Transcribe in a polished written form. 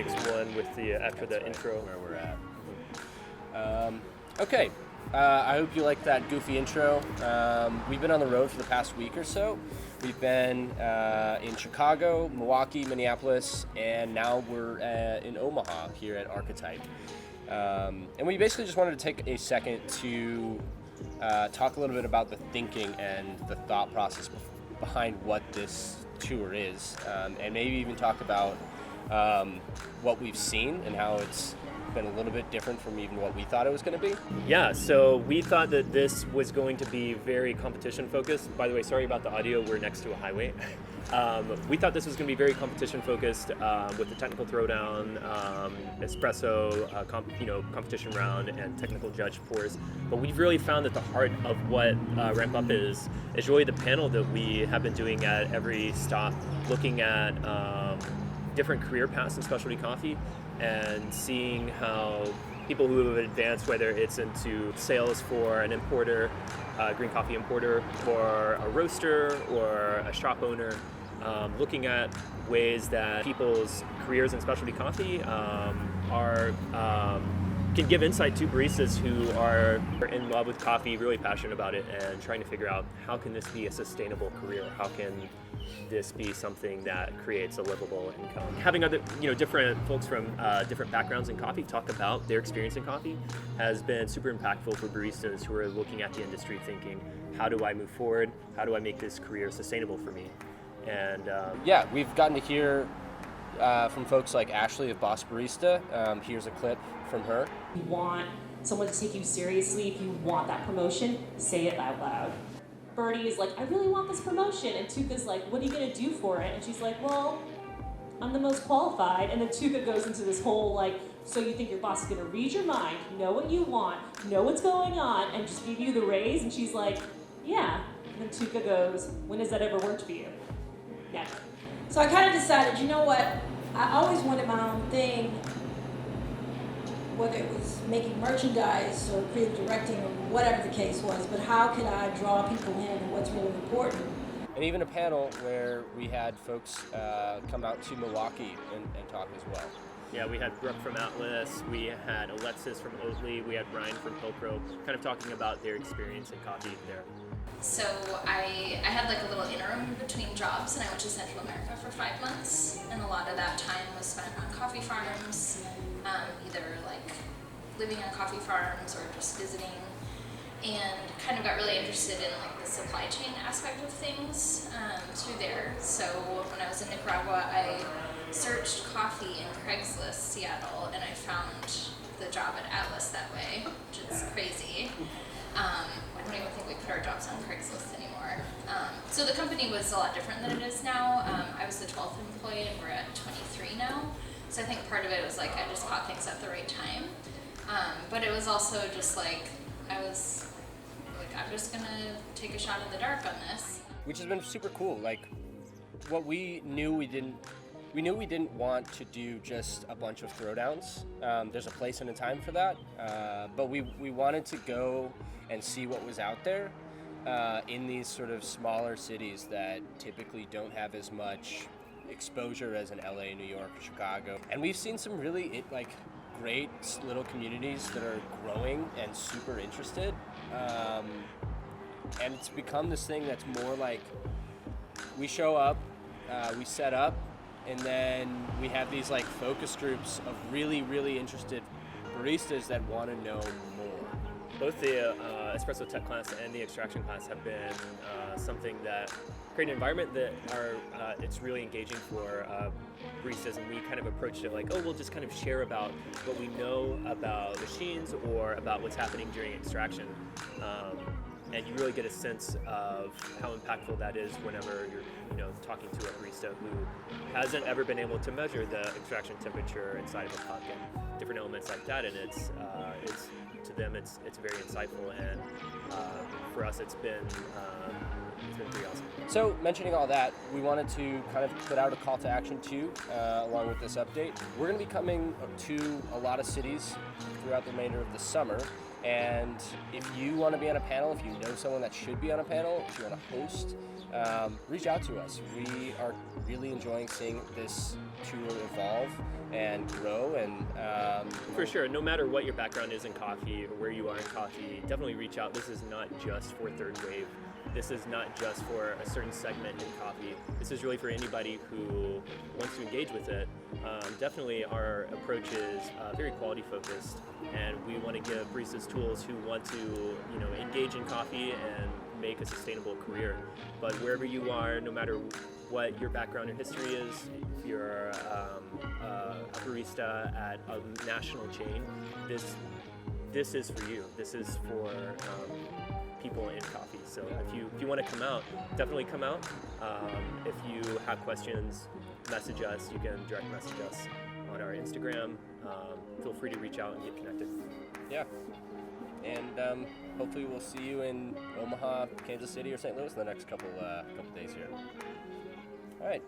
takes one with the after the intro. Where we're at. Okay. I hope you like that goofy intro. We've been on the road for the past week or so. We've been in Chicago, Milwaukee, Minneapolis, and now we're in Omaha here at Archetype. And we basically just wanted to take a second to talk a little bit about the thinking and the thought process behind what this tour is, and maybe even talk about what we've seen and how it's been a little bit different from even what we thought it was going to be. Yeah, so we thought that this was going to be very competition focused. By the way, sorry about the audio, we're next to a highway. We thought this was going to be very competition focused with the technical throwdown, espresso, competition round, and technical judge pours. But we've really found that the heart of what Ramp Up is really the panel that we have been doing at every stop, looking at different career paths in specialty coffee and seeing how people who have advanced, whether it's into sales for an importer, green coffee importer, or a roaster, or a shop owner, looking at ways that people's careers in specialty coffee can give insight to baristas who are in love with coffee, really passionate about it, and trying to figure out how can this be a sustainable career? How can this be something that creates a livable income? Having other, different folks from different backgrounds in coffee talk about their experience in coffee has been super impactful for baristas who are looking at the industry thinking, how do I move forward? How do I make this career sustainable for me? And we've gotten to hear from folks like Ashley of Boss Barista. Here's a clip from her. If you want someone to take you seriously, if you want that promotion, say it out loud. Birdie is like, I really want this promotion. And Tuka's like, what are you going to do for it? And she's like, well, I'm the most qualified. And then Tuka goes into this whole so you think your boss is going to read your mind, know what you want, know what's going on, and just give you the raise? And she's like, yeah. And then Tuka goes, when has that ever worked for you? Yeah. So I kind of decided, you know what, I always wanted my own thing, whether it was making merchandise or creative directing or whatever the case was, but how can I draw people in and what's really important? And even a panel where we had folks come out to Milwaukee and talk as well. Yeah, we had Brooke from Atlas, we had Alexis from Oatly, we had Ryan from Pilpro, kind of talking about their experience in coffee there. So I had a little interim between jobs, and I went to Central America for 5 months, and a lot of that time was spent on coffee farms, either living on coffee farms or just visiting, and kind of got really interested in the supply chain aspect of things through there. So when I was in Nicaragua, I searched coffee in Craigslist, Seattle, and I found the job at Atlas that way, which is crazy. I don't even think we put our jobs on Craigslist anymore. So the company was a lot different than it is now. I was the 12th employee, and we're at 23 now. So I think part of it was I just caught things at the right time. But it was also just I was I'm just gonna take a shot in the dark on this. Which has been super cool. What we knew we didn't want to do just a bunch of throwdowns. There's a place and a time for that. But we wanted to go and see what was out there in these sort of smaller cities that typically don't have as much exposure as in LA, New York, Chicago. And we've seen some really great little communities that are growing and super interested. And it's become this thing that's more we show up, we set up, and then we have these focus groups of really, really interested baristas that want to know more. Both the espresso tech class and the extraction class have been something that create an environment that it's really engaging for baristas, and we kind of approached it we'll just kind of share about what we know about machines or about what's happening during extraction. And you really get a sense of how impactful that is whenever you're talking to a barista who hasn't ever been able to measure the extraction temperature inside of a cup and different elements like that. And it's to them it's very insightful, and for us it's been pretty awesome. So mentioning all that, we wanted to kind of put out a call to action too, along with this update. We're going to be coming to a lot of cities throughout the remainder of the summer. And if you want to be on a panel, if you know someone that should be on a panel, if you want to host reach out to us. We are really enjoying seeing this tool evolve and grow, and For sure, no matter what your background is in coffee or where you are in coffee, definitely reach out. This is not just for third wave. This is not just for a certain segment in coffee. This is really for anybody who wants to engage with it. Definitely our approach is very quality focused, and we want to give baristas tools who want to, engage in coffee and make a sustainable career. But wherever you are, no matter what your background or history is, if you're a barista at a national chain, this is for you. This is for people in coffee. So if you want to come out, definitely come out. If you have questions, message us. You can direct message us on our Instagram. Feel free to reach out and get connected. Yeah. And hopefully we'll see you in Omaha, Kansas City, or St. Louis in the next couple days here. All right.